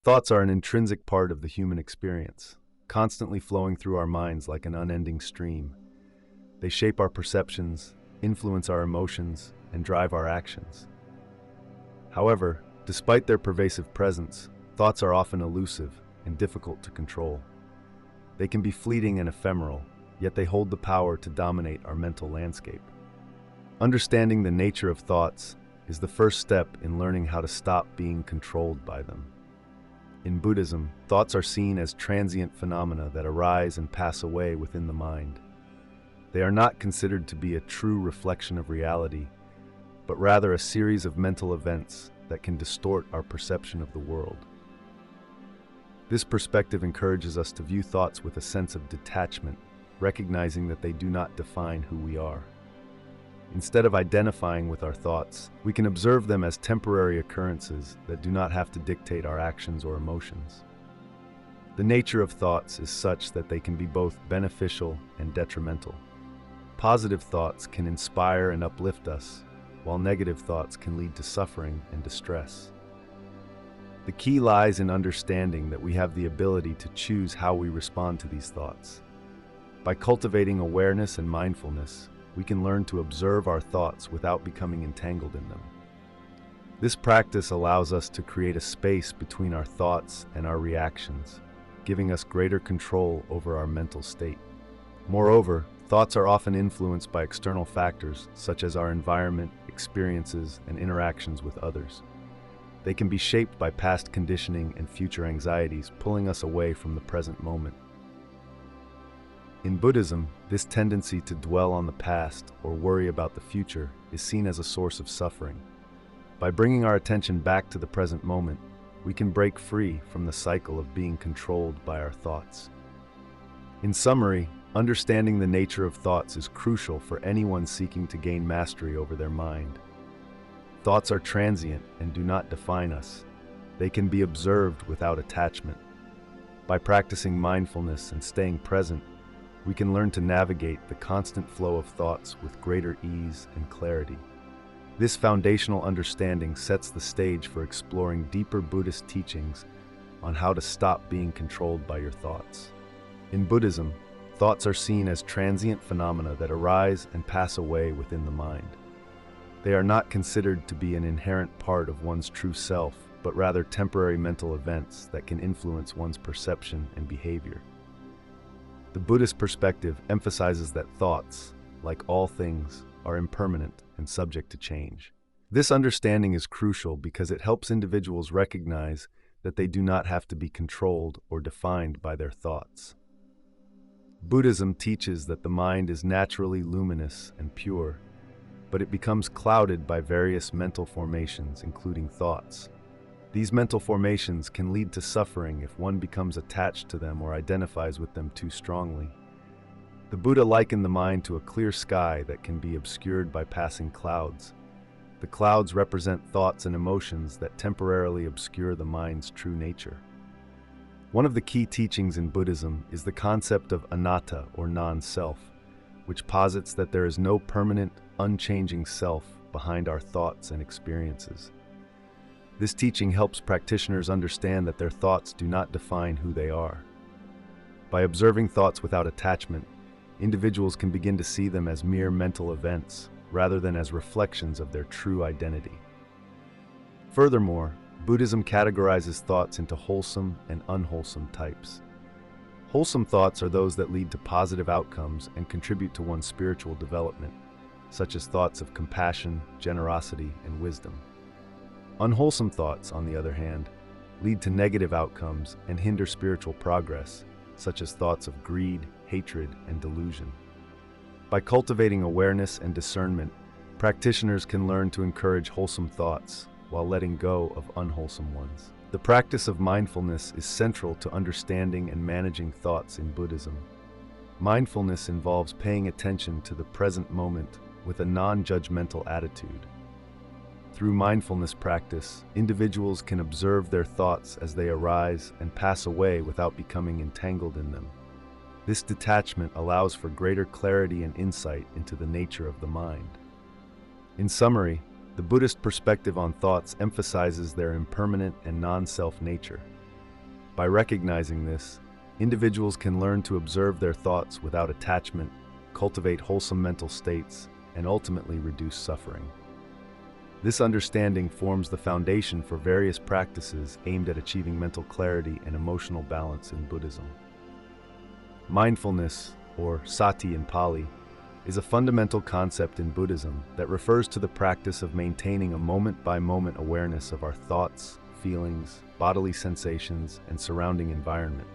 Thoughts are an intrinsic part of the human experience, constantly flowing through our minds like an unending stream. They shape our perceptions, influence our emotions, and drive our actions. However, despite their pervasive presence, thoughts are often elusive and difficult to control. They can be fleeting and ephemeral, yet they hold the power to dominate our mental landscape. Understanding the nature of thoughts is the first step in learning how to stop being controlled by them. In Buddhism, thoughts are seen as transient phenomena that arise and pass away within the mind. They are not considered to be a true reflection of reality, but rather a series of mental events that can distort our perception of the world. This perspective encourages us to view thoughts with a sense of detachment, recognizing that they do not define who we are. Instead of identifying with our thoughts, we can observe them as temporary occurrences that do not have to dictate our actions or emotions. The nature of thoughts is such that they can be both beneficial and detrimental. Positive thoughts can inspire and uplift us, while negative thoughts can lead to suffering and distress. The key lies in understanding that we have the ability to choose how we respond to these thoughts. By cultivating awareness and mindfulness, we can learn to observe our thoughts without becoming entangled in them. This practice allows us to create a space between our thoughts and our reactions, giving us greater control over our mental state. Moreover, thoughts are often influenced by external factors such as our environment, experiences, and interactions with others. They can be shaped by past conditioning and future anxieties, pulling us away from the present moment. In Buddhism, this tendency to dwell on the past or worry about the future is seen as a source of suffering. By bringing our attention back to the present moment, we can break free from the cycle of being controlled by our thoughts. In summary, understanding the nature of thoughts is crucial for anyone seeking to gain mastery over their mind. Thoughts are transient and do not define us. They can be observed without attachment. By practicing mindfulness and staying present, we can learn to navigate the constant flow of thoughts with greater ease and clarity. This foundational understanding sets the stage for exploring deeper Buddhist teachings on how to stop being controlled by your thoughts. In Buddhism, thoughts are seen as transient phenomena that arise and pass away within the mind. They are not considered to be an inherent part of one's true self, but rather temporary mental events that can influence one's perception and behavior. The Buddhist perspective emphasizes that thoughts, like all things, are impermanent and subject to change. This understanding is crucial because it helps individuals recognize that they do not have to be controlled or defined by their thoughts. Buddhism teaches that the mind is naturally luminous and pure, but it becomes clouded by various mental formations, including thoughts. These mental formations can lead to suffering if one becomes attached to them or identifies with them too strongly. The Buddha likened the mind to a clear sky that can be obscured by passing clouds. The clouds represent thoughts and emotions that temporarily obscure the mind's true nature. One of the key teachings in Buddhism is the concept of anatta, or non-self, which posits that there is no permanent, unchanging self behind our thoughts and experiences. This teaching helps practitioners understand that their thoughts do not define who they are. By observing thoughts without attachment, individuals can begin to see them as mere mental events, rather than as reflections of their true identity. Furthermore, Buddhism categorizes thoughts into wholesome and unwholesome types. Wholesome thoughts are those that lead to positive outcomes and contribute to one's spiritual development, such as thoughts of compassion, generosity, and wisdom. Unwholesome thoughts, on the other hand, lead to negative outcomes and hinder spiritual progress, such as thoughts of greed, hatred, and delusion. By cultivating awareness and discernment, practitioners can learn to encourage wholesome thoughts while letting go of unwholesome ones. The practice of mindfulness is central to understanding and managing thoughts in Buddhism. Mindfulness involves paying attention to the present moment with a non-judgmental attitude. Through mindfulness practice, individuals can observe their thoughts as they arise and pass away without becoming entangled in them. This detachment allows for greater clarity and insight into the nature of the mind. In summary, the Buddhist perspective on thoughts emphasizes their impermanent and non-self nature. By recognizing this, individuals can learn to observe their thoughts without attachment, cultivate wholesome mental states, and ultimately reduce suffering. This understanding forms the foundation for various practices aimed at achieving mental clarity and emotional balance in Buddhism. Mindfulness, or sati in Pali, is a fundamental concept in Buddhism that refers to the practice of maintaining a moment-by-moment awareness of our thoughts, feelings, bodily sensations, and surrounding environment.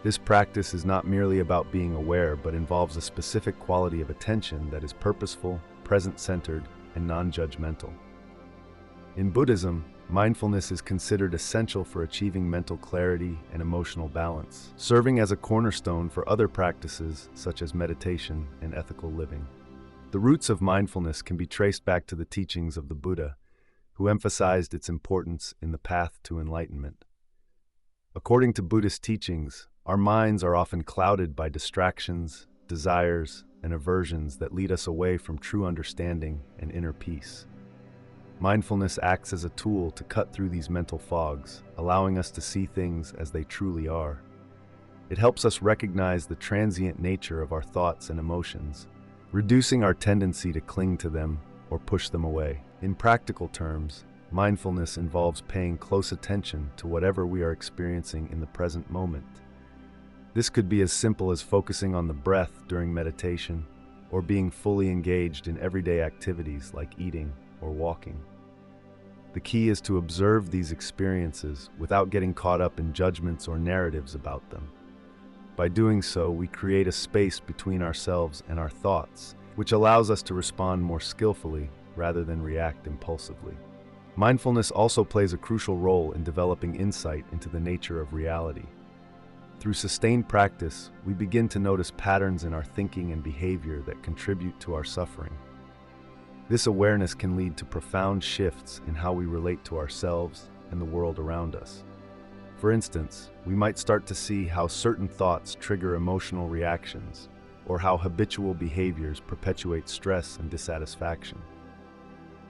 This practice is not merely about being aware, but involves a specific quality of attention that is purposeful, present-centered, and non-judgmental. In Buddhism, mindfulness is considered essential for achieving mental clarity and emotional balance, serving as a cornerstone for other practices such as meditation and ethical living. The roots of mindfulness can be traced back to the teachings of the Buddha, who emphasized its importance in the path to enlightenment. According to Buddhist teachings, our minds are often clouded by distractions, desires, and aversions that lead us away from true understanding and inner peace. Mindfulness acts as a tool to cut through these mental fogs, allowing us to see things as they truly are. It helps us recognize the transient nature of our thoughts and emotions, reducing our tendency to cling to them or push them away. In practical terms, mindfulness involves paying close attention to whatever we are experiencing in the present moment. This could be as simple as focusing on the breath during meditation, or being fully engaged in everyday activities like eating or walking. The key is to observe these experiences without getting caught up in judgments or narratives about them. By doing so, we create a space between ourselves and our thoughts, which allows us to respond more skillfully rather than react impulsively. Mindfulness also plays a crucial role in developing insight into the nature of reality. Through sustained practice, we begin to notice patterns in our thinking and behavior that contribute to our suffering. This awareness can lead to profound shifts in how we relate to ourselves and the world around us. For instance, we might start to see how certain thoughts trigger emotional reactions, or how habitual behaviors perpetuate stress and dissatisfaction.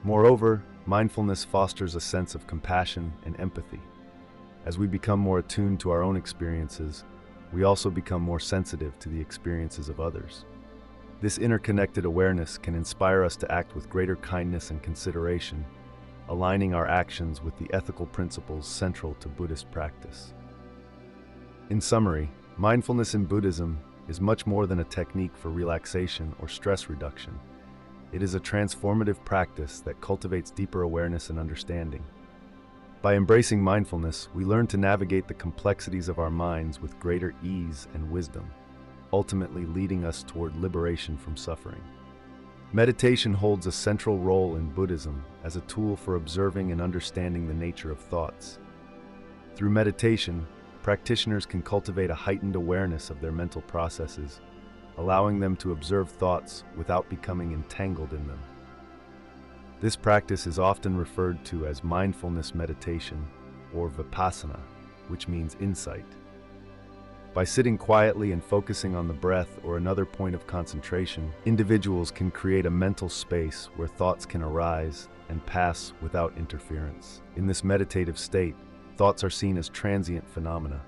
Moreover, mindfulness fosters a sense of compassion and empathy. As we become more attuned to our own experiences, we also become more sensitive to the experiences of others. This interconnected awareness can inspire us to act with greater kindness and consideration, aligning our actions with the ethical principles central to Buddhist practice. In summary, mindfulness in Buddhism is much more than a technique for relaxation or stress reduction. It is a transformative practice that cultivates deeper awareness and understanding. By embracing mindfulness, we learn to navigate the complexities of our minds with greater ease and wisdom, ultimately leading us toward liberation from suffering. Meditation holds a central role in Buddhism as a tool for observing and understanding the nature of thoughts. Through meditation, practitioners can cultivate a heightened awareness of their mental processes, allowing them to observe thoughts without becoming entangled in them. This practice is often referred to as mindfulness meditation, or vipassana, which means insight. By sitting quietly and focusing on the breath or another point of concentration, individuals can create a mental space where thoughts can arise and pass without interference. In this meditative state, thoughts are seen as transient phenomena,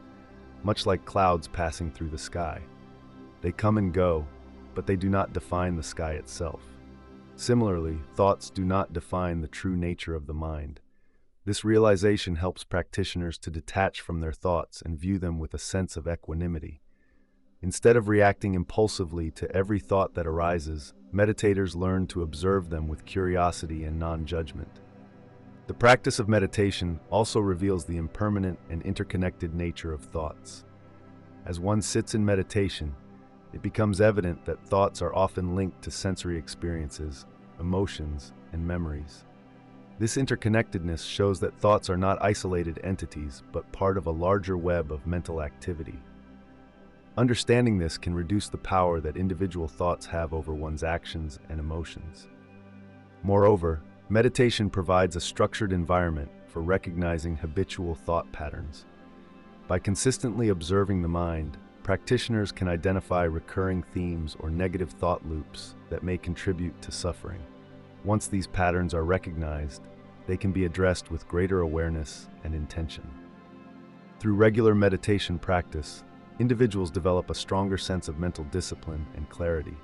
much like clouds passing through the sky. They come and go, but they do not define the sky itself. Similarly, thoughts do not define the true nature of the mind. This realization helps practitioners to detach from their thoughts and view them with a sense of equanimity. Instead of reacting impulsively to every thought that arises, meditators learn to observe them with curiosity and non-judgment. The practice of meditation also reveals the impermanent and interconnected nature of thoughts. As one sits in meditation, it becomes evident that thoughts are often linked to sensory experiences, emotions, and memories. This interconnectedness shows that thoughts are not isolated entities, but part of a larger web of mental activity. Understanding this can reduce the power that individual thoughts have over one's actions and emotions. Moreover, meditation provides a structured environment for recognizing habitual thought patterns. By consistently observing the mind, practitioners can identify recurring themes or negative thought loops that may contribute to suffering. Once these patterns are recognized, they can be addressed with greater awareness and intention. Through regular meditation practice, individuals develop a stronger sense of mental discipline and clarity.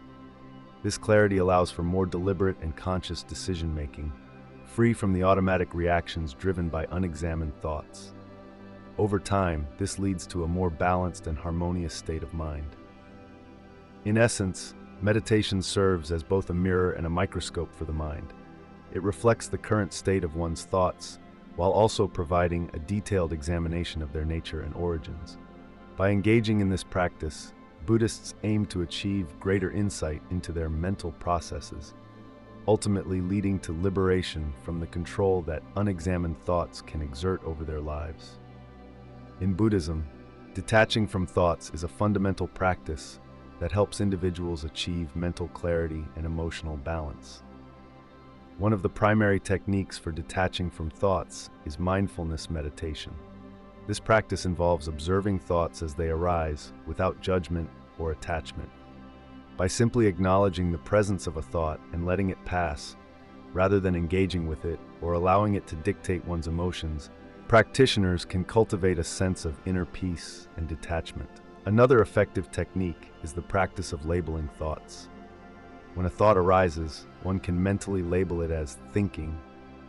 This clarity allows for more deliberate and conscious decision-making, free from the automatic reactions driven by unexamined thoughts. Over time, this leads to a more balanced and harmonious state of mind. In essence, meditation serves as both a mirror and a microscope for the mind. It reflects the current state of one's thoughts, while also providing a detailed examination of their nature and origins. By engaging in this practice, Buddhists aim to achieve greater insight into their mental processes, ultimately leading to liberation from the control that unexamined thoughts can exert over their lives. In Buddhism, detaching from thoughts is a fundamental practice that helps individuals achieve mental clarity and emotional balance. One of the primary techniques for detaching from thoughts is mindfulness meditation. This practice involves observing thoughts as they arise without judgment or attachment. By simply acknowledging the presence of a thought and letting it pass, rather than engaging with it or allowing it to dictate one's emotions, practitioners can cultivate a sense of inner peace and detachment. Another effective technique is the practice of labeling thoughts. When a thought arises, one can mentally label it as thinking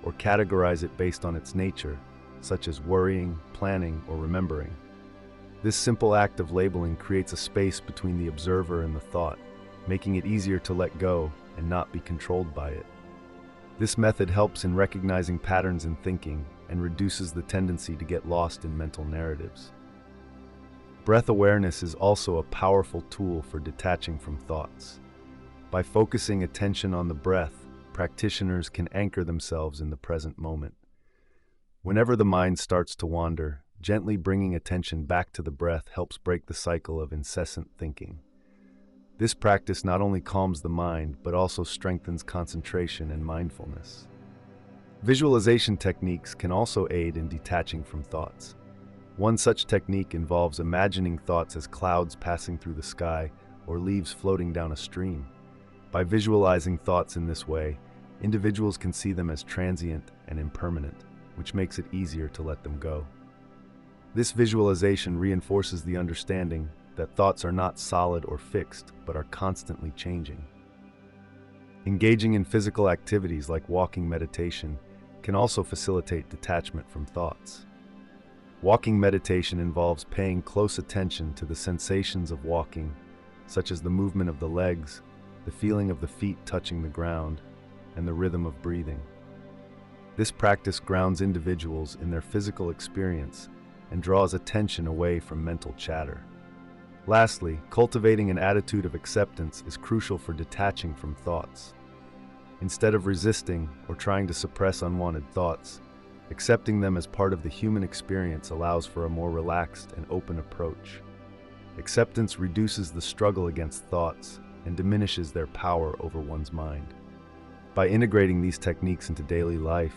or categorize it based on its nature, such as worrying, planning, or remembering. This simple act of labeling creates a space between the observer and the thought, making it easier to let go and not be controlled by it. This method helps in recognizing patterns in thinking and reduces the tendency to get lost in mental narratives. Breath awareness is also a powerful tool for detaching from thoughts. By focusing attention on the breath, practitioners can anchor themselves in the present moment. Whenever the mind starts to wander, gently bringing attention back to the breath helps break the cycle of incessant thinking. This practice not only calms the mind, but also strengthens concentration and mindfulness. Visualization techniques can also aid in detaching from thoughts. One such technique involves imagining thoughts as clouds passing through the sky or leaves floating down a stream. By visualizing thoughts in this way, individuals can see them as transient and impermanent, which makes it easier to let them go. This visualization reinforces the understanding that thoughts are not solid or fixed, but are constantly changing. Engaging in physical activities like walking meditation can also facilitate detachment from thoughts. Walking meditation involves paying close attention to the sensations of walking, such as the movement of the legs, the feeling of the feet touching the ground, and the rhythm of breathing. This practice grounds individuals in their physical experience and draws attention away from mental chatter. Lastly, cultivating an attitude of acceptance is crucial for detaching from thoughts. Instead of resisting or trying to suppress unwanted thoughts, accepting them as part of the human experience allows for a more relaxed and open approach. Acceptance reduces the struggle against thoughts and diminishes their power over one's mind. By integrating these techniques into daily life,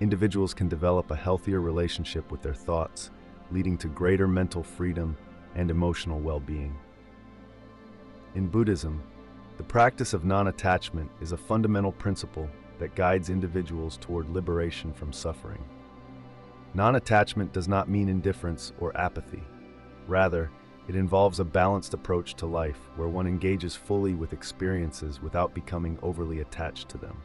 individuals can develop a healthier relationship with their thoughts, leading to greater mental freedom and emotional well-being. In Buddhism, the practice of non-attachment is a fundamental principle that guides individuals toward liberation from suffering. Non-attachment does not mean indifference or apathy. Rather, it involves a balanced approach to life where one engages fully with experiences without becoming overly attached to them.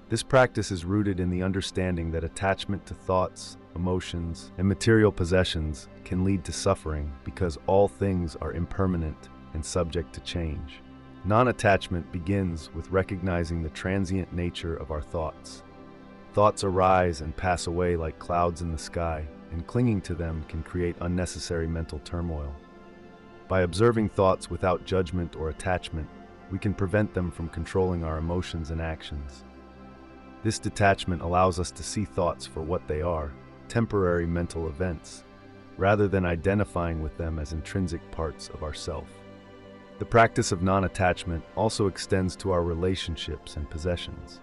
This practice is rooted in the understanding that attachment to thoughts, emotions, and material possessions can lead to suffering because all things are impermanent and subject to change. Non-attachment begins with recognizing the transient nature of our thoughts. Thoughts arise and pass away like clouds in the sky, and clinging to them can create unnecessary mental turmoil. By observing thoughts without judgment or attachment, we can prevent them from controlling our emotions and actions. This detachment allows us to see thoughts for what they are, temporary mental events, rather than identifying with them as intrinsic parts of ourself. The practice of non-attachment also extends to our relationships and possessions.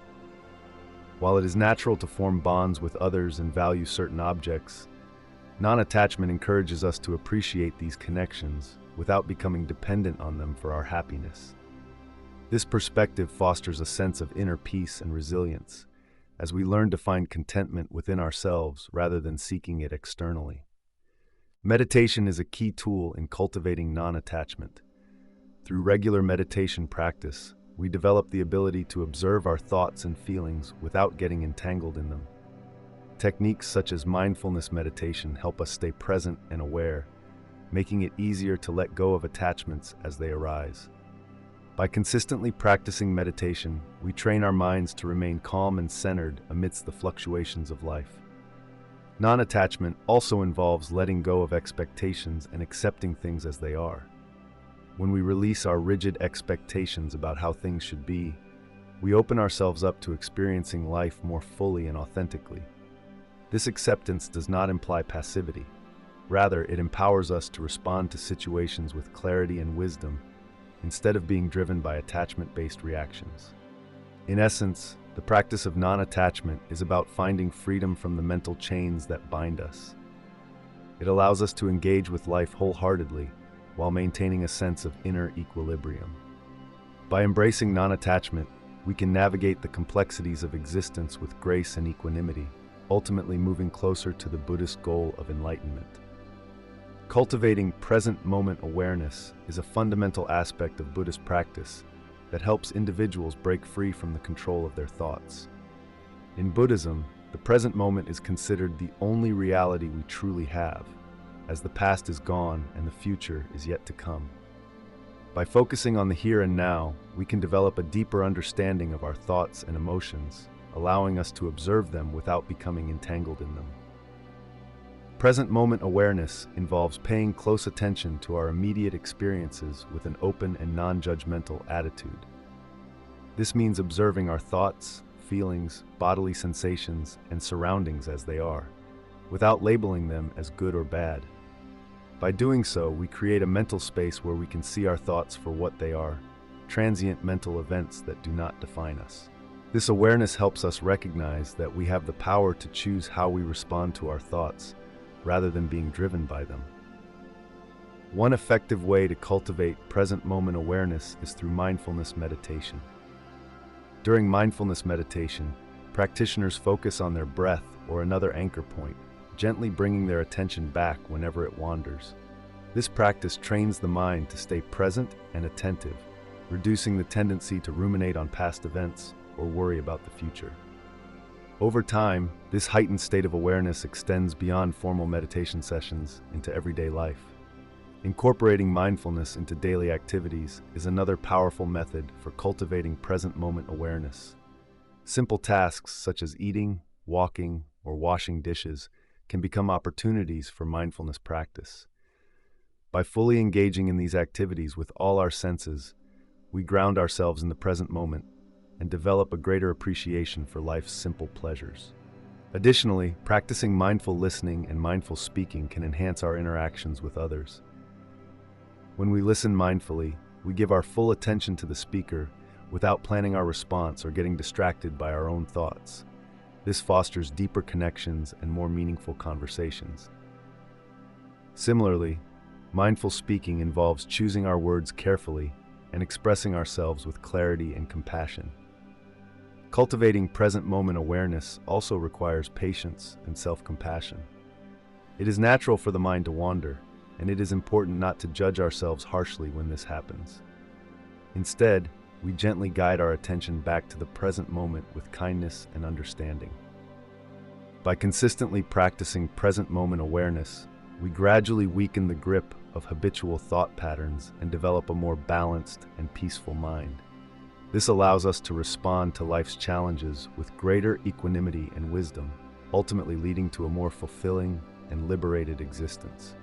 While it is natural to form bonds with others and value certain objects, non-attachment encourages us to appreciate these connections without becoming dependent on them for our happiness. This perspective fosters a sense of inner peace and resilience, as we learn to find contentment within ourselves rather than seeking it externally. Meditation is a key tool in cultivating non-attachment. Through regular meditation practice, we develop the ability to observe our thoughts and feelings without getting entangled in them. Techniques such as mindfulness meditation help us stay present and aware, making it easier to let go of attachments as they arise. By consistently practicing meditation, we train our minds to remain calm and centered amidst the fluctuations of life. Non-attachment also involves letting go of expectations and accepting things as they are. When we release our rigid expectations about how things should be, we open ourselves up to experiencing life more fully and authentically. This acceptance does not imply passivity. Rather, it empowers us to respond to situations with clarity and wisdom, instead of being driven by attachment-based reactions. In essence, the practice of non-attachment is about finding freedom from the mental chains that bind us. It allows us to engage with life wholeheartedly while maintaining a sense of inner equilibrium. By embracing non-attachment, we can navigate the complexities of existence with grace and equanimity, ultimately moving closer to the Buddhist goal of enlightenment. Cultivating present moment awareness is a fundamental aspect of Buddhist practice that helps individuals break free from the control of their thoughts. In Buddhism, the present moment is considered the only reality we truly have, as the past is gone and the future is yet to come. By focusing on the here and now, we can develop a deeper understanding of our thoughts and emotions, allowing us to observe them without becoming entangled in them. Present moment awareness involves paying close attention to our immediate experiences with an open and non-judgmental attitude. This means observing our thoughts, feelings, bodily sensations, and surroundings as they are, without labeling them as good or bad. By doing so, we create a mental space where we can see our thoughts for what they are, transient mental events that do not define us. This awareness helps us recognize that we have the power to choose how we respond to our thoughts, rather than being driven by them. One effective way to cultivate present moment awareness is through mindfulness meditation. During mindfulness meditation, practitioners focus on their breath or another anchor point, gently bringing their attention back whenever it wanders. This practice trains the mind to stay present and attentive, reducing the tendency to ruminate on past events or worry about the future. Over time, this heightened state of awareness extends beyond formal meditation sessions into everyday life. Incorporating mindfulness into daily activities is another powerful method for cultivating present moment awareness. Simple tasks such as eating, walking, or washing dishes can become opportunities for mindfulness practice. By fully engaging in these activities with all our senses, we ground ourselves in the present moment and develop a greater appreciation for life's simple pleasures. Additionally, practicing mindful listening and mindful speaking can enhance our interactions with others. When we listen mindfully, we give our full attention to the speaker without planning our response or getting distracted by our own thoughts. This fosters deeper connections and more meaningful conversations. Similarly, mindful speaking involves choosing our words carefully and expressing ourselves with clarity and compassion. Cultivating present moment awareness also requires patience and self-compassion. It is natural for the mind to wander, and it is important not to judge ourselves harshly when this happens. Instead, we gently guide our attention back to the present moment with kindness and understanding. By consistently practicing present moment awareness, we gradually weaken the grip of habitual thought patterns and develop a more balanced and peaceful mind. This allows us to respond to life's challenges with greater equanimity and wisdom, ultimately leading to a more fulfilling and liberated existence.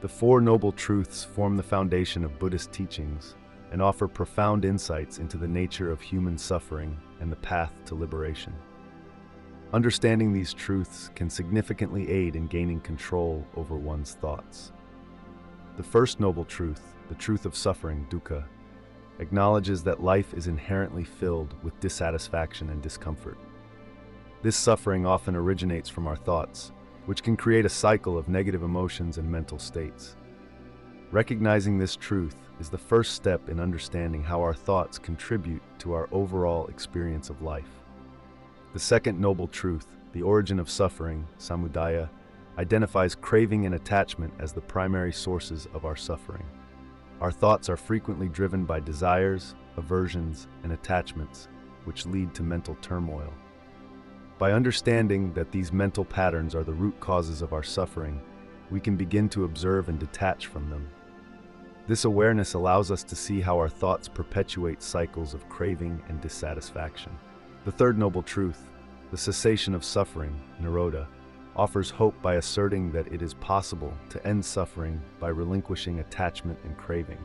The Four Noble Truths form the foundation of Buddhist teachings and offer profound insights into the nature of human suffering and the path to liberation. Understanding these truths can significantly aid in gaining control over one's thoughts. The first noble truth, the truth of suffering, dukkha, acknowledges that life is inherently filled with dissatisfaction and discomfort. This suffering often originates from our thoughts, which can create a cycle of negative emotions and mental states. Recognizing this truth is the first step in understanding how our thoughts contribute to our overall experience of life. The second noble truth, the origin of suffering, samudaya, identifies craving and attachment as the primary sources of our suffering. Our thoughts are frequently driven by desires, aversions, and attachments, which lead to mental turmoil. By understanding that these mental patterns are the root causes of our suffering, we can begin to observe and detach from them. This awareness allows us to see how our thoughts perpetuate cycles of craving and dissatisfaction. The third noble truth, the cessation of suffering, Nirodha, offers hope by asserting that it is possible to end suffering by relinquishing attachment and craving.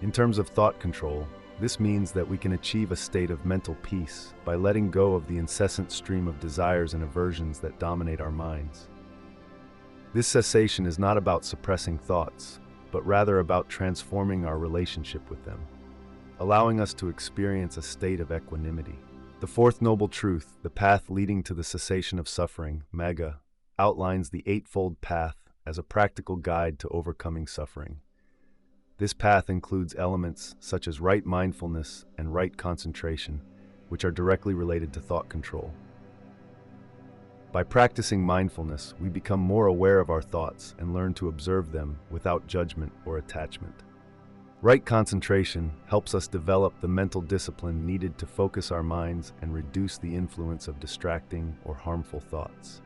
In terms of thought control, this means that we can achieve a state of mental peace by letting go of the incessant stream of desires and aversions that dominate our minds. This cessation is not about suppressing thoughts, but rather about transforming our relationship with them, allowing us to experience a state of equanimity. The fourth noble truth, the path leading to the cessation of suffering, Magga, outlines the eightfold path as a practical guide to overcoming suffering. This path includes elements such as right mindfulness and right concentration, which are directly related to thought control. By practicing mindfulness, we become more aware of our thoughts and learn to observe them without judgment or attachment. Right concentration helps us develop the mental discipline needed to focus our minds and reduce the influence of distracting or harmful thoughts.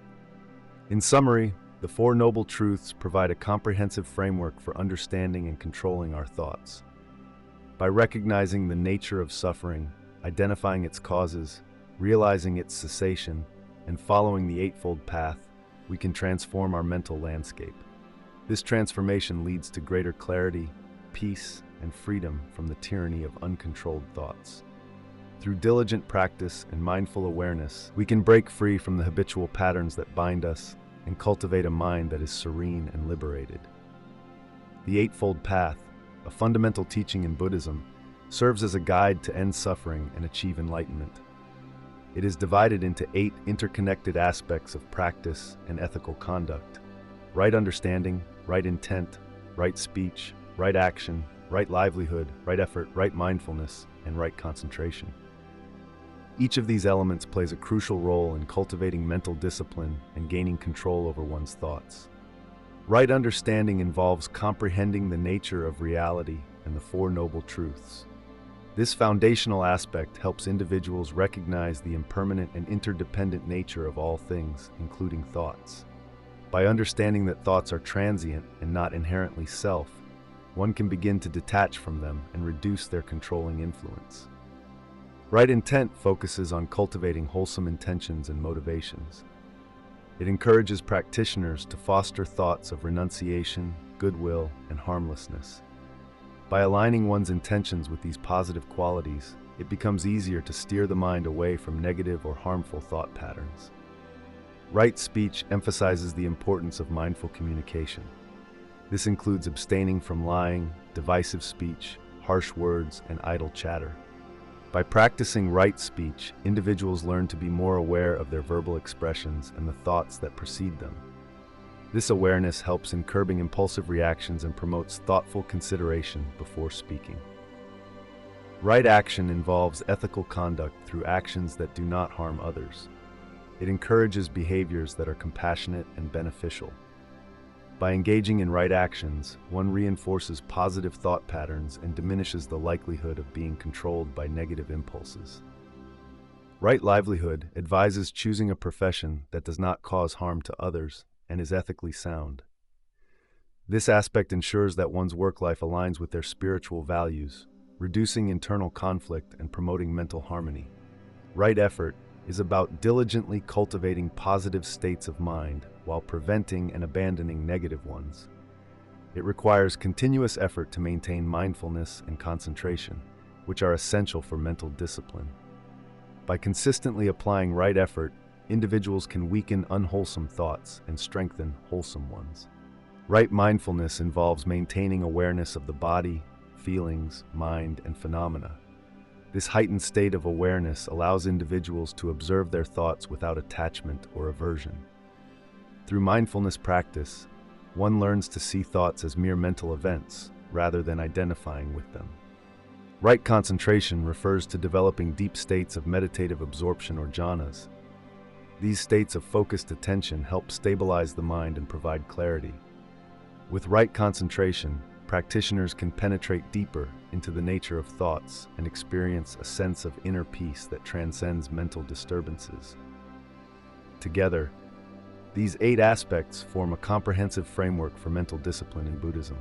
In summary, the Four Noble Truths provide a comprehensive framework for understanding and controlling our thoughts. By recognizing the nature of suffering, identifying its causes, realizing its cessation, and following the Eightfold Path, we can transform our mental landscape. This transformation leads to greater clarity, peace, and freedom from the tyranny of uncontrolled thoughts. Through diligent practice and mindful awareness, we can break free from the habitual patterns that bind us and cultivate a mind that is serene and liberated. The Eightfold Path, a fundamental teaching in Buddhism, serves as a guide to end suffering and achieve enlightenment. It is divided into 8 interconnected aspects of practice and ethical conduct: right understanding, right intent, right speech, right action, right livelihood, right effort, right mindfulness, and right concentration. Each of these elements plays a crucial role in cultivating mental discipline and gaining control over one's thoughts. Right understanding involves comprehending the nature of reality and the Four Noble Truths. This foundational aspect helps individuals recognize the impermanent and interdependent nature of all things, including thoughts. By understanding that thoughts are transient and not inherently self, one can begin to detach from them and reduce their controlling influence. Right intent focuses on cultivating wholesome intentions and motivations. It encourages practitioners to foster thoughts of renunciation, goodwill, and harmlessness. By aligning one's intentions with these positive qualities, it becomes easier to steer the mind away from negative or harmful thought patterns. Right speech emphasizes the importance of mindful communication. This includes abstaining from lying, divisive speech, harsh words, and idle chatter. By practicing right speech, individuals learn to be more aware of their verbal expressions and the thoughts that precede them. This awareness helps in curbing impulsive reactions and promotes thoughtful consideration before speaking. Right action involves ethical conduct through actions that do not harm others. It encourages behaviors that are compassionate and beneficial. By engaging in right actions, one reinforces positive thought patterns and diminishes the likelihood of being controlled by negative impulses. Right livelihood advises choosing a profession that does not cause harm to others and is ethically sound. This aspect ensures that one's work life aligns with their spiritual values, reducing internal conflict and promoting mental harmony. Right effort is about diligently cultivating positive states of mind while preventing and abandoning negative ones. It requires continuous effort to maintain mindfulness and concentration, which are essential for mental discipline. By consistently applying right effort, individuals can weaken unwholesome thoughts and strengthen wholesome ones. Right mindfulness involves maintaining awareness of the body, feelings, mind, and phenomena. This heightened state of awareness allows individuals to observe their thoughts without attachment or aversion. Through mindfulness practice, one learns to see thoughts as mere mental events rather than identifying with them. Right concentration refers to developing deep states of meditative absorption or jhanas. These states of focused attention help stabilize the mind and provide clarity. With right concentration, practitioners can penetrate deeper into the nature of thoughts and experience a sense of inner peace that transcends mental disturbances. Together, these 8 aspects form a comprehensive framework for mental discipline in Buddhism.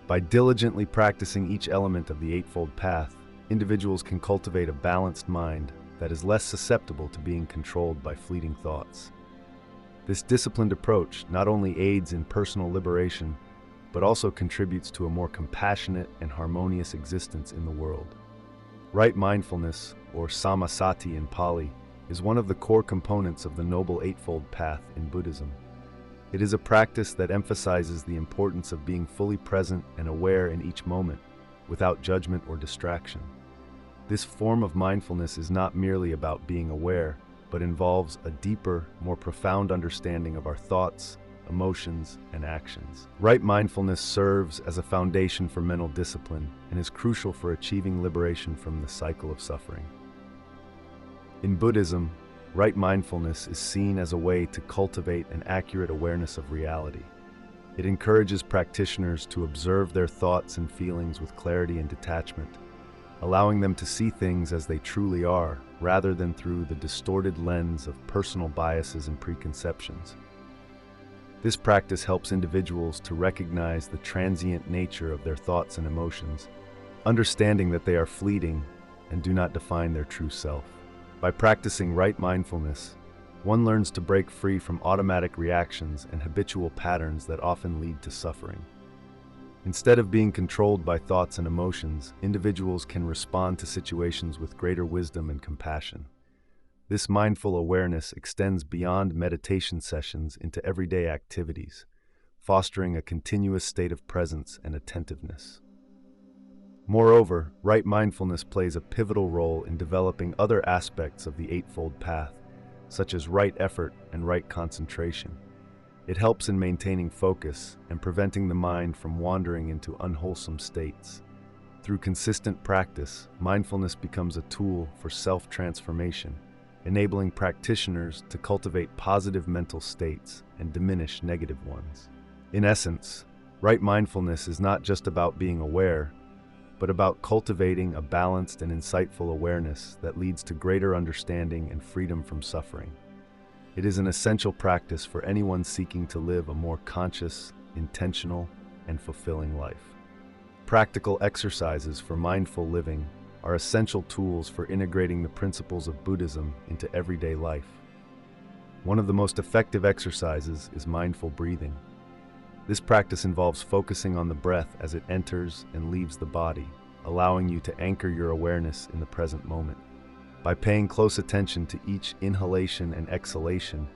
By diligently practicing each element of the Eightfold Path, individuals can cultivate a balanced mind that is less susceptible to being controlled by fleeting thoughts. This disciplined approach not only aids in personal liberation, but also contributes to a more compassionate and harmonious existence in the world. Right mindfulness, or samasati in Pali, is one of the core components of the Noble Eightfold Path in Buddhism. It is a practice that emphasizes the importance of being fully present and aware in each moment, without judgment or distraction. This form of mindfulness is not merely about being aware, but involves a deeper, more profound understanding of our thoughts, emotions, and actions. Right mindfulness serves as a foundation for mental discipline and is crucial for achieving liberation from the cycle of suffering. In Buddhism, right mindfulness is seen as a way to cultivate an accurate awareness of reality. It encourages practitioners to observe their thoughts and feelings with clarity and detachment, allowing them to see things as they truly are, rather than through the distorted lens of personal biases and preconceptions. This practice helps individuals to recognize the transient nature of their thoughts and emotions, understanding that they are fleeting and do not define their true self. By practicing right mindfulness, one learns to break free from automatic reactions and habitual patterns that often lead to suffering. Instead of being controlled by thoughts and emotions, individuals can respond to situations with greater wisdom and compassion. This mindful awareness extends beyond meditation sessions into everyday activities, fostering a continuous state of presence and attentiveness. Moreover, right mindfulness plays a pivotal role in developing other aspects of the Eightfold Path, such as right effort and right concentration. It helps in maintaining focus and preventing the mind from wandering into unwholesome states. Through consistent practice, mindfulness becomes a tool for self-transformation, enabling practitioners to cultivate positive mental states and diminish negative ones. In essence, right mindfulness is not just about being aware, but about cultivating a balanced and insightful awareness that leads to greater understanding and freedom from suffering. It is an essential practice for anyone seeking to live a more conscious, intentional, and fulfilling life. Practical exercises for mindful living are essential tools for integrating the principles of Buddhism into everyday life. One of the most effective exercises is mindful breathing. This practice involves focusing on the breath as it enters and leaves the body, allowing you to anchor your awareness in the present moment. By paying close attention to each inhalation and exhalation,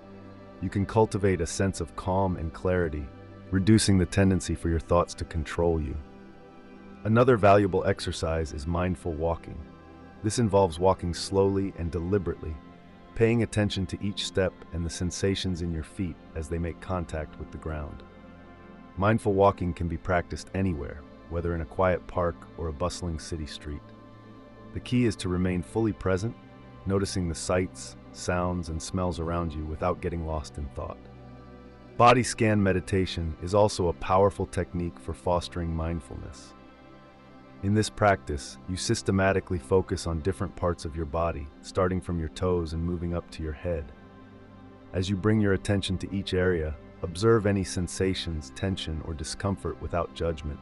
you can cultivate a sense of calm and clarity, reducing the tendency for your thoughts to control you. Another valuable exercise is mindful walking. This involves walking slowly and deliberately, paying attention to each step and the sensations in your feet as they make contact with the ground. Mindful walking can be practiced anywhere, whether in a quiet park or a bustling city street. The key is to remain fully present, noticing the sights, sounds, and smells around you without getting lost in thought. Body scan meditation is also a powerful technique for fostering mindfulness. In this practice, you systematically focus on different parts of your body, starting from your toes and moving up to your head. As you bring your attention to each area, observe any sensations, tension, or discomfort without judgment.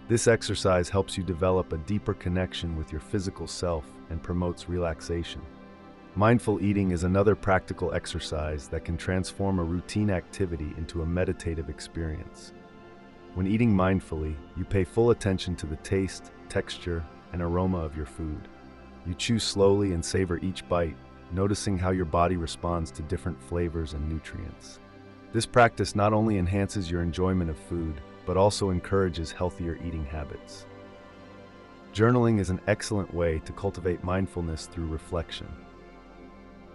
This exercise helps you develop a deeper connection with your physical self and promotes relaxation. Mindful eating is another practical exercise that can transform a routine activity into a meditative experience. When eating mindfully, you pay full attention to the taste, texture, and aroma of your food. You chew slowly and savor each bite, noticing how your body responds to different flavors and nutrients. This practice not only enhances your enjoyment of food, but also encourages healthier eating habits. Journaling is an excellent way to cultivate mindfulness through reflection.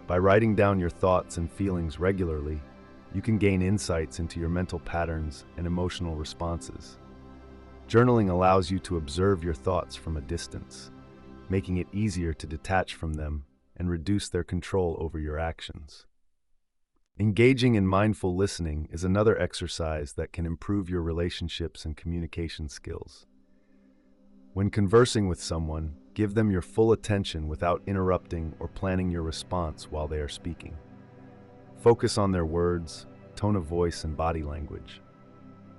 By writing down your thoughts and feelings regularly, you can gain insights into your mental patterns and emotional responses. Journaling allows you to observe your thoughts from a distance, making it easier to detach from them and reduce their control over your actions. Engaging in mindful listening is another exercise that can improve your relationships and communication skills. When conversing with someone, give them your full attention without interrupting or planning your response while they are speaking. Focus on their words, tone of voice, and body language.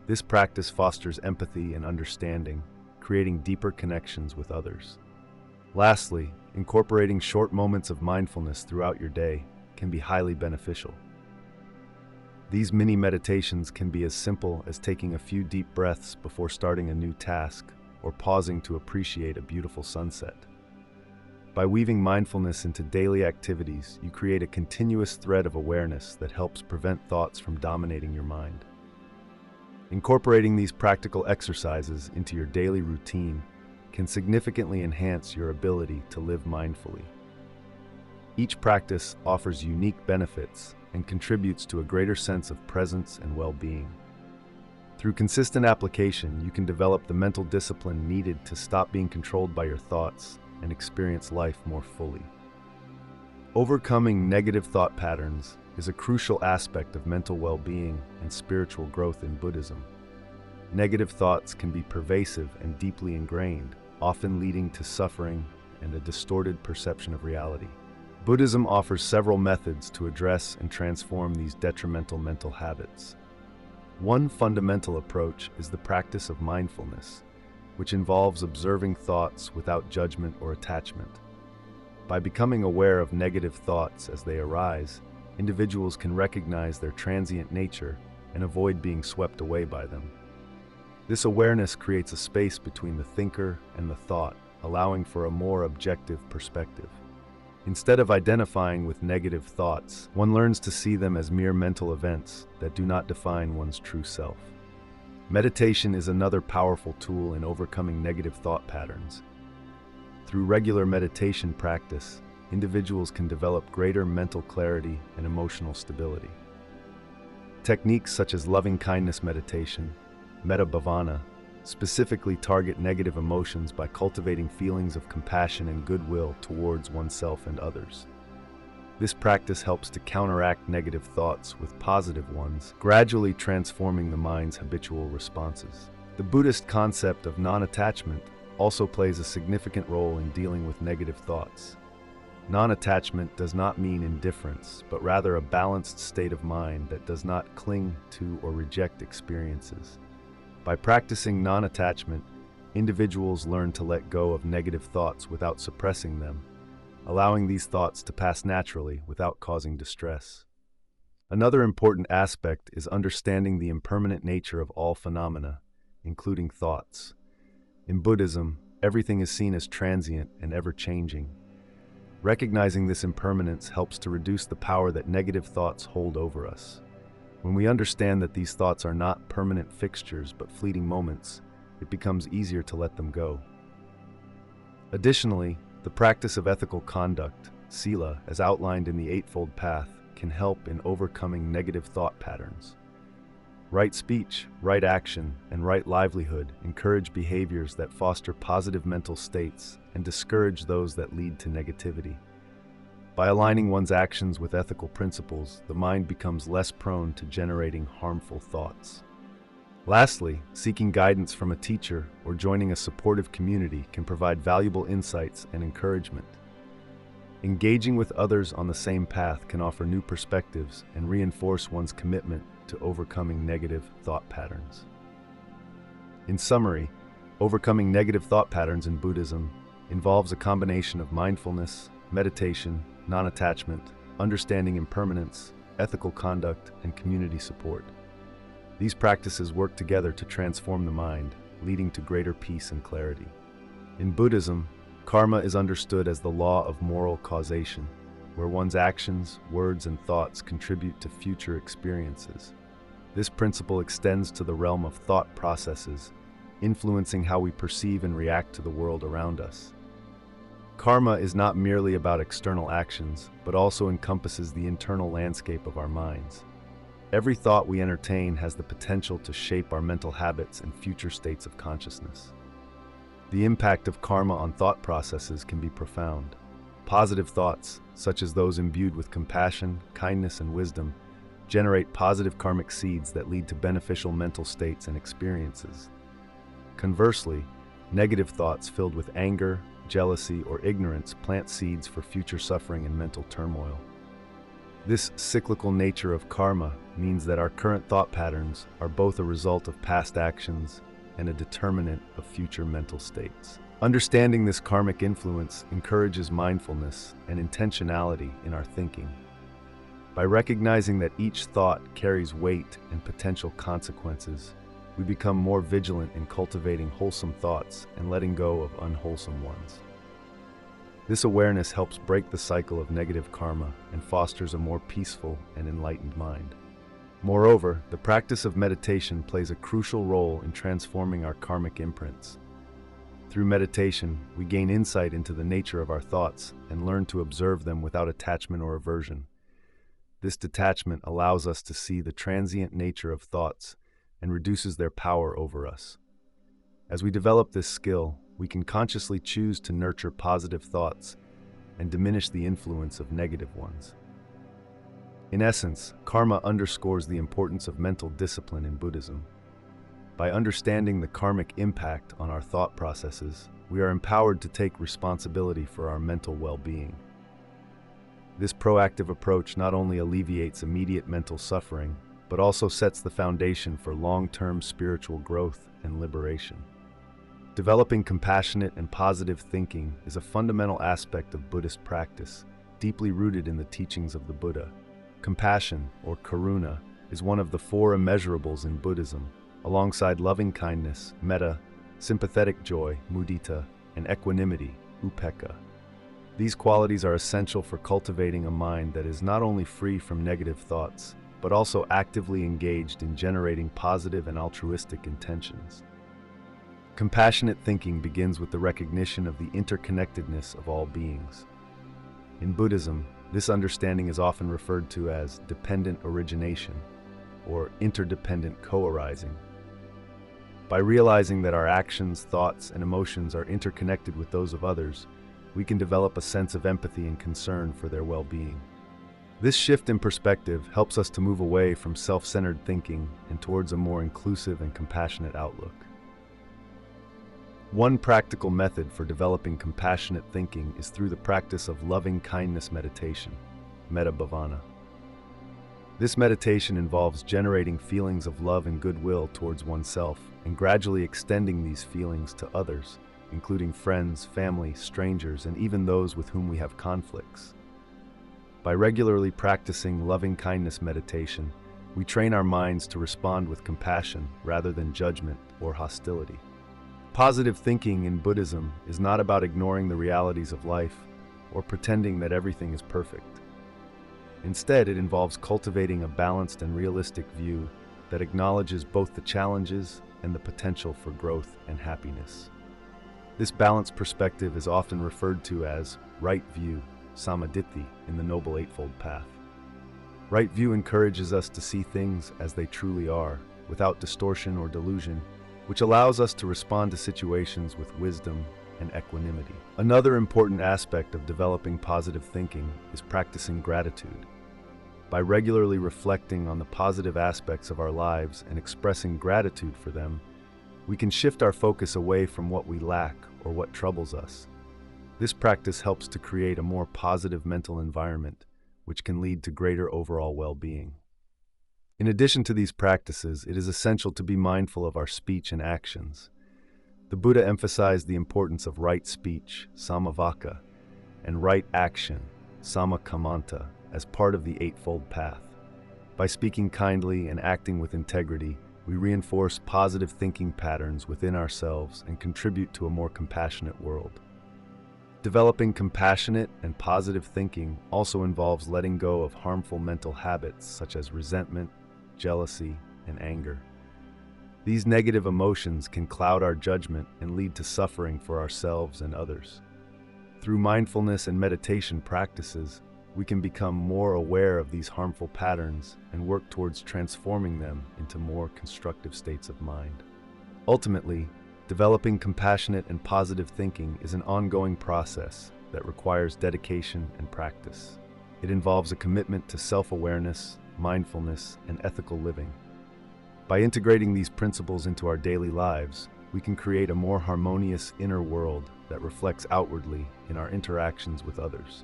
This practice fosters empathy and understanding, creating deeper connections with others. Lastly, incorporating short moments of mindfulness throughout your day can be highly beneficial. These mini meditations can be as simple as taking a few deep breaths before starting a new task or pausing to appreciate a beautiful sunset. By weaving mindfulness into daily activities, you create a continuous thread of awareness that helps prevent thoughts from dominating your mind. Incorporating these practical exercises into your daily routine can significantly enhance your ability to live mindfully. Each practice offers unique benefits and contributes to a greater sense of presence and well-being. Through consistent application, you can develop the mental discipline needed to stop being controlled by your thoughts and experience life more fully. Overcoming negative thought patterns is a crucial aspect of mental well-being and spiritual growth in Buddhism. Negative thoughts can be pervasive and deeply ingrained, often leading to suffering and a distorted perception of reality. Buddhism offers several methods to address and transform these detrimental mental habits. One fundamental approach is the practice of mindfulness, which involves observing thoughts without judgment or attachment. By becoming aware of negative thoughts as they arise, individuals can recognize their transient nature and avoid being swept away by them. This awareness creates a space between the thinker and the thought, allowing for a more objective perspective. Instead of identifying with negative thoughts, one learns to see them as mere mental events that do not define one's true self. Meditation is another powerful tool in overcoming negative thought patterns. Through regular meditation practice, individuals can develop greater mental clarity and emotional stability. Techniques such as loving-kindness meditation, metta bhavana, specifically target negative emotions by cultivating feelings of compassion and goodwill towards oneself and others. This practice helps to counteract negative thoughts with positive ones, gradually transforming the mind's habitual responses. The Buddhist concept of non-attachment also plays a significant role in dealing with negative thoughts. Non-attachment does not mean indifference, but rather a balanced state of mind that does not cling to or reject experiences. By practicing non-attachment, individuals learn to let go of negative thoughts without suppressing them, allowing these thoughts to pass naturally without causing distress. Another important aspect is understanding the impermanent nature of all phenomena, including thoughts. In Buddhism, everything is seen as transient and ever-changing. Recognizing this impermanence helps to reduce the power that negative thoughts hold over us. When we understand that these thoughts are not permanent fixtures but fleeting moments, it becomes easier to let them go. Additionally, the practice of ethical conduct, sila, as outlined in the Eightfold Path, can help in overcoming negative thought patterns. Right speech, right action, and right livelihood encourage behaviors that foster positive mental states and discourage those that lead to negativity. By aligning one's actions with ethical principles, the mind becomes less prone to generating harmful thoughts. Lastly, seeking guidance from a teacher or joining a supportive community can provide valuable insights and encouragement. Engaging with others on the same path can offer new perspectives and reinforce one's commitment to overcoming negative thought patterns. In summary, overcoming negative thought patterns in Buddhism involves a combination of mindfulness, meditation, non-attachment, understanding impermanence, ethical conduct, and community support. These practices work together to transform the mind, leading to greater peace and clarity. In Buddhism, karma is understood as the law of moral causation, where one's actions, words, and thoughts contribute to future experiences. This principle extends to the realm of thought processes, influencing how we perceive and react to the world around us. Karma is not merely about external actions, but also encompasses the internal landscape of our minds. Every thought we entertain has the potential to shape our mental habits and future states of consciousness. The impact of karma on thought processes can be profound. Positive thoughts, such as those imbued with compassion, kindness, and wisdom, generate positive karmic seeds that lead to beneficial mental states and experiences. Conversely, negative thoughts filled with anger, jealousy, or ignorance plant seeds for future suffering and mental turmoil. This cyclical nature of karma means that our current thought patterns are both a result of past actions and a determinant of future mental states. Understanding this karmic influence encourages mindfulness and intentionality in our thinking. By recognizing that each thought carries weight and potential consequences, we become more vigilant in cultivating wholesome thoughts and letting go of unwholesome ones. This awareness helps break the cycle of negative karma and fosters a more peaceful and enlightened mind. Moreover, the practice of meditation plays a crucial role in transforming our karmic imprints. Through meditation, we gain insight into the nature of our thoughts and learn to observe them without attachment or aversion. This detachment allows us to see the transient nature of thoughts and reduces their power over us. As we develop this skill, we can consciously choose to nurture positive thoughts and diminish the influence of negative ones. In essence, karma underscores the importance of mental discipline in Buddhism. By understanding the karmic impact on our thought processes, we are empowered to take responsibility for our mental well-being. This proactive approach not only alleviates immediate mental suffering, but also sets the foundation for long-term spiritual growth and liberation. Developing compassionate and positive thinking is a fundamental aspect of Buddhist practice, deeply rooted in the teachings of the Buddha. Compassion, or karuna, is one of the four immeasurables in Buddhism, alongside loving kindness, metta, sympathetic joy, mudita, and equanimity, upekkha. These qualities are essential for cultivating a mind that is not only free from negative thoughts, but also actively engaged in generating positive and altruistic intentions. Compassionate thinking begins with the recognition of the interconnectedness of all beings. In Buddhism, this understanding is often referred to as dependent origination, or interdependent co-arising. By realizing that our actions, thoughts, and emotions are interconnected with those of others, we can develop a sense of empathy and concern for their well-being. This shift in perspective helps us to move away from self-centered thinking and towards a more inclusive and compassionate outlook. One practical method for developing compassionate thinking is through the practice of loving kindness meditation, metta bhavana. This meditation involves generating feelings of love and goodwill towards oneself and gradually extending these feelings to others, including friends, family, strangers, and even those with whom we have conflicts. By regularly practicing loving kindness meditation, we train our minds to respond with compassion rather than judgment or hostility. Positive thinking in Buddhism is not about ignoring the realities of life or pretending that everything is perfect. Instead, it involves cultivating a balanced and realistic view that acknowledges both the challenges and the potential for growth and happiness. This balanced perspective is often referred to as right view, samaditthi, in the Noble Eightfold Path. Right view encourages us to see things as they truly are, without distortion or delusion, which allows us to respond to situations with wisdom and equanimity. Another important aspect of developing positive thinking is practicing gratitude. By regularly reflecting on the positive aspects of our lives and expressing gratitude for them, we can shift our focus away from what we lack or what troubles us. This practice helps to create a more positive mental environment, which can lead to greater overall well-being. In addition to these practices, it is essential to be mindful of our speech and actions. The Buddha emphasized the importance of right speech, samavaka, and right action, samakammanta, as part of the Eightfold Path. By speaking kindly and acting with integrity, we reinforce positive thinking patterns within ourselves and contribute to a more compassionate world. Developing compassionate and positive thinking also involves letting go of harmful mental habits such as resentment, jealousy, and anger. These negative emotions can cloud our judgment and lead to suffering for ourselves and others. Through mindfulness and meditation practices, we can become more aware of these harmful patterns and work towards transforming them into more constructive states of mind. Ultimately, developing compassionate and positive thinking is an ongoing process that requires dedication and practice. It involves a commitment to self-awareness, mindfulness, and ethical living. By integrating these principles into our daily lives, we can create a more harmonious inner world that reflects outwardly in our interactions with others.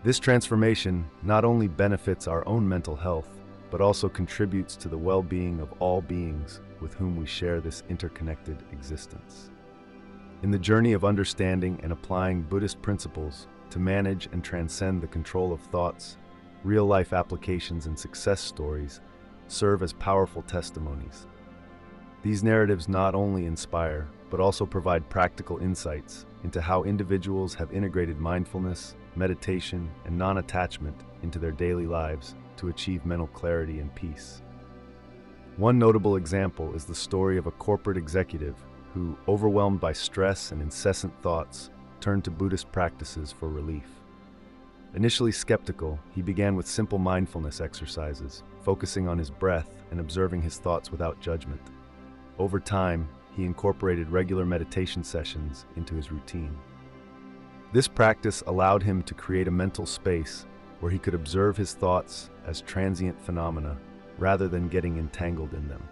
This transformation not only benefits our own mental health, but also contributes to the well-being of all beings with whom we share this interconnected existence. In the journey of understanding and applying Buddhist principles to manage and transcend the control of thoughts, real-life applications and success stories serve as powerful testimonies. These narratives not only inspire, but also provide practical insights into how individuals have integrated mindfulness, meditation, and non-attachment into their daily lives to achieve mental clarity and peace. One notable example is the story of a corporate executive who, overwhelmed by stress and incessant thoughts, turned to Buddhist practices for relief. Initially skeptical, he began with simple mindfulness exercises, focusing on his breath and observing his thoughts without judgment. Over time, he incorporated regular meditation sessions into his routine. This practice allowed him to create a mental space where he could observe his thoughts as transient phenomena rather than getting entangled in them.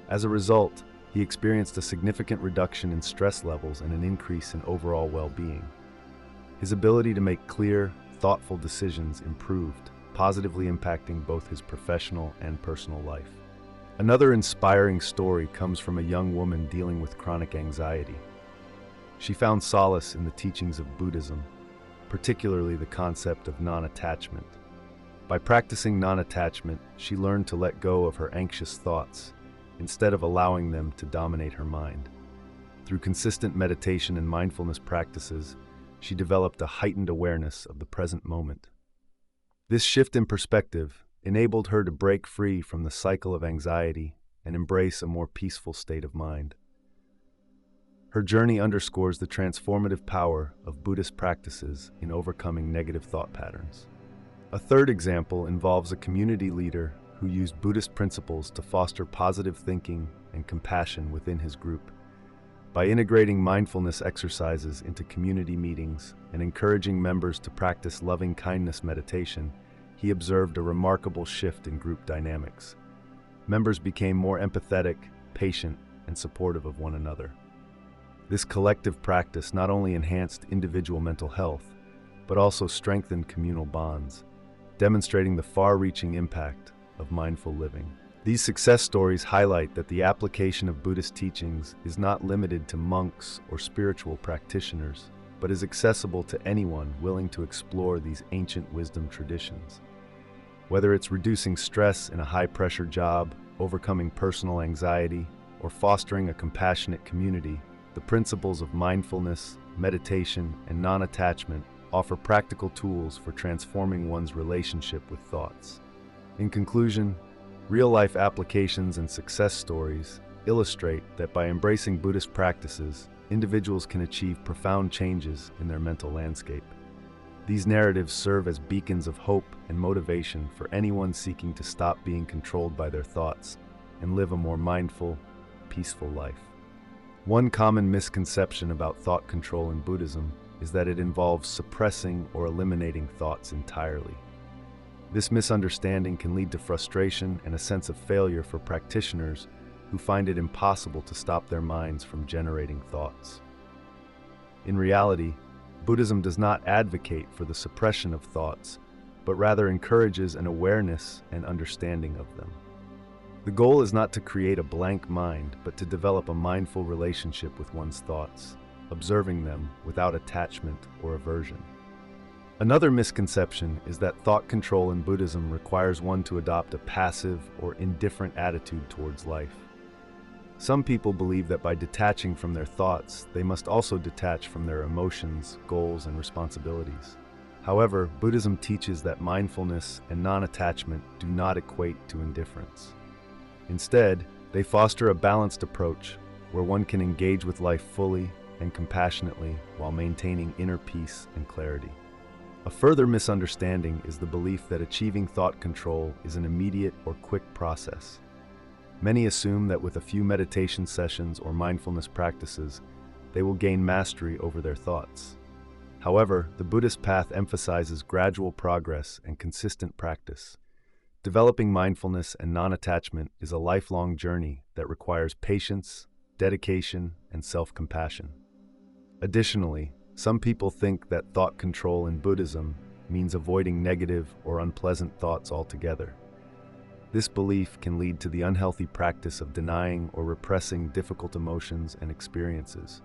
As a result, he experienced a significant reduction in stress levels and an increase in overall well-being. His ability to make clear, thoughtful decisions improved, positively impacting both his professional and personal life. Another inspiring story comes from a young woman dealing with chronic anxiety. She found solace in the teachings of Buddhism, particularly the concept of non-attachment. By practicing non-attachment, she learned to let go of her anxious thoughts, instead of allowing them to dominate her mind. Through consistent meditation and mindfulness practices, she developed a heightened awareness of the present moment. This shift in perspective enabled her to break free from the cycle of anxiety and embrace a more peaceful state of mind. Her journey underscores the transformative power of Buddhist practices in overcoming negative thought patterns. A third example involves a community leader who used Buddhist principles to foster positive thinking and compassion within his group. By integrating mindfulness exercises into community meetings and encouraging members to practice loving-kindness meditation, he observed a remarkable shift in group dynamics. Members became more empathetic, patient, and supportive of one another. This collective practice not only enhanced individual mental health, but also strengthened communal bonds, demonstrating the far-reaching impact of mindful living. These success stories highlight that the application of Buddhist teachings is not limited to monks or spiritual practitioners, but is accessible to anyone willing to explore these ancient wisdom traditions. Whether it's reducing stress in a high-pressure job, overcoming personal anxiety, or fostering a compassionate community, the principles of mindfulness, meditation, and non-attachment offer practical tools for transforming one's relationship with thoughts. In conclusion, real-life applications and success stories illustrate that by embracing Buddhist practices, individuals can achieve profound changes in their mental landscape. These narratives serve as beacons of hope and motivation for anyone seeking to stop being controlled by their thoughts and live a more mindful, peaceful life. One common misconception about thought control in Buddhism is that it involves suppressing or eliminating thoughts entirely. This misunderstanding can lead to frustration and a sense of failure for practitioners who find it impossible to stop their minds from generating thoughts. In reality, Buddhism does not advocate for the suppression of thoughts, but rather encourages an awareness and understanding of them. The goal is not to create a blank mind, but to develop a mindful relationship with one's thoughts, observing them without attachment or aversion. Another misconception is that thought control in Buddhism requires one to adopt a passive or indifferent attitude towards life. Some people believe that by detaching from their thoughts, they must also detach from their emotions, goals, and responsibilities. However, Buddhism teaches that mindfulness and non-attachment do not equate to indifference. Instead, they foster a balanced approach where one can engage with life fully and compassionately while maintaining inner peace and clarity. A further misunderstanding is the belief that achieving thought control is an immediate or quick process. Many assume that with a few meditation sessions or mindfulness practices, they will gain mastery over their thoughts. However, the Buddhist path emphasizes gradual progress and consistent practice. Developing mindfulness and non-attachment is a lifelong journey that requires patience, dedication, and self-compassion. Additionally, some people think that thought control in Buddhism means avoiding negative or unpleasant thoughts altogether. This belief can lead to the unhealthy practice of denying or repressing difficult emotions and experiences.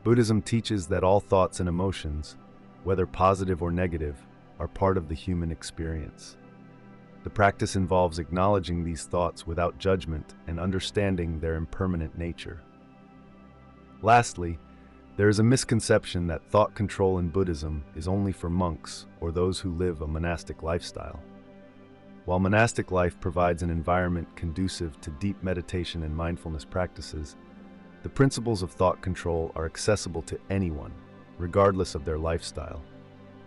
Buddhism teaches that all thoughts and emotions, whether positive or negative, are part of the human experience. The practice involves acknowledging these thoughts without judgment and understanding their impermanent nature. Lastly, there is a misconception that thought control in Buddhism is only for monks or those who live a monastic lifestyle. While monastic life provides an environment conducive to deep meditation and mindfulness practices, the principles of thought control are accessible to anyone, regardless of their lifestyle.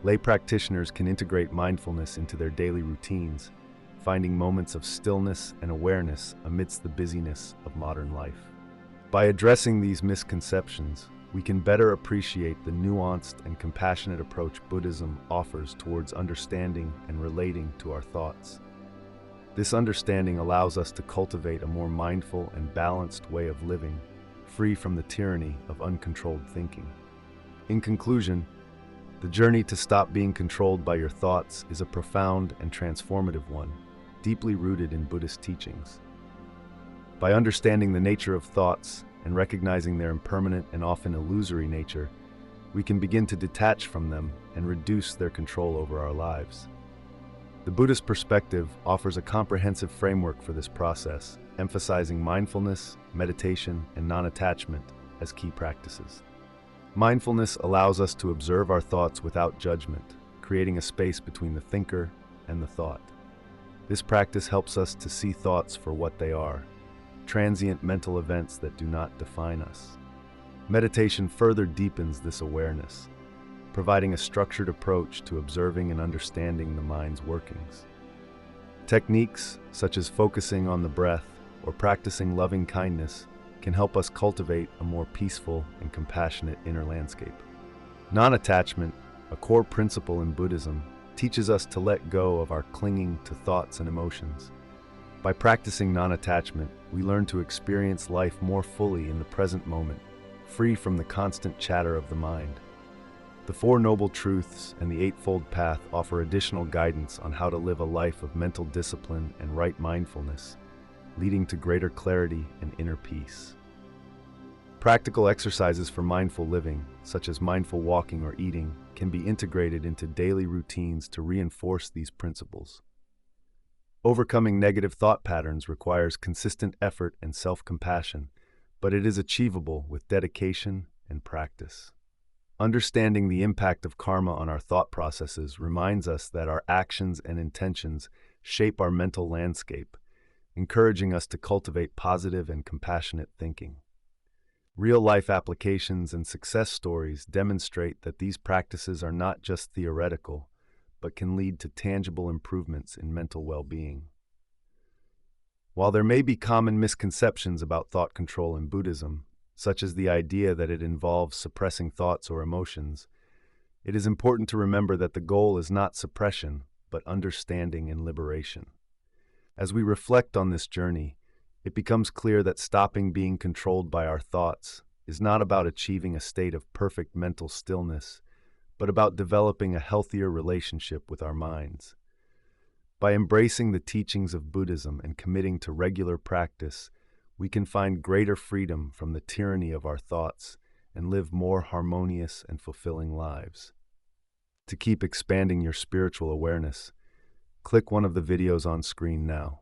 Lay practitioners can integrate mindfulness into their daily routines, finding moments of stillness and awareness amidst the busyness of modern life. By addressing these misconceptions, we can better appreciate the nuanced and compassionate approach Buddhism offers towards understanding and relating to our thoughts. This understanding allows us to cultivate a more mindful and balanced way of living, free from the tyranny of uncontrolled thinking. In conclusion, the journey to stop being controlled by your thoughts is a profound and transformative one, deeply rooted in Buddhist teachings. By understanding the nature of thoughts and recognizing their impermanent and often illusory nature, we can begin to detach from them and reduce their control over our lives. The Buddhist perspective offers a comprehensive framework for this process, emphasizing mindfulness, meditation, and non-attachment as key practices. Mindfulness allows us to observe our thoughts without judgment, creating a space between the thinker and the thought. This practice helps us to see thoughts for what they are, transient mental events that do not define us. Meditation further deepens this awareness, providing a structured approach to observing and understanding the mind's workings. Techniques such as focusing on the breath or practicing loving kindness can help us cultivate a more peaceful and compassionate inner landscape. Non-attachment, a core principle in Buddhism, teaches us to let go of our clinging to thoughts and emotions. By practicing non-attachment, we learn to experience life more fully in the present moment, free from the constant chatter of the mind. The Four Noble Truths and the Eightfold Path offer additional guidance on how to live a life of mental discipline and right mindfulness, leading to greater clarity and inner peace. Practical exercises for mindful living, such as mindful walking or eating, can be integrated into daily routines to reinforce these principles. Overcoming negative thought patterns requires consistent effort and self-compassion, but it is achievable with dedication and practice. Understanding the impact of karma on our thought processes reminds us that our actions and intentions shape our mental landscape, encouraging us to cultivate positive and compassionate thinking. Real-life applications and success stories demonstrate that these practices are not just theoretical, but can lead to tangible improvements in mental well-being. While there may be common misconceptions about thought control in Buddhism, such as the idea that it involves suppressing thoughts or emotions, it is important to remember that the goal is not suppression, but understanding and liberation. As we reflect on this journey, it becomes clear that stopping being controlled by our thoughts is not about achieving a state of perfect mental stillness, but about developing a healthier relationship with our minds. By embracing the teachings of Buddhism and committing to regular practice, we can find greater freedom from the tyranny of our thoughts and live more harmonious and fulfilling lives. To keep expanding your spiritual awareness, click one of the videos on screen now.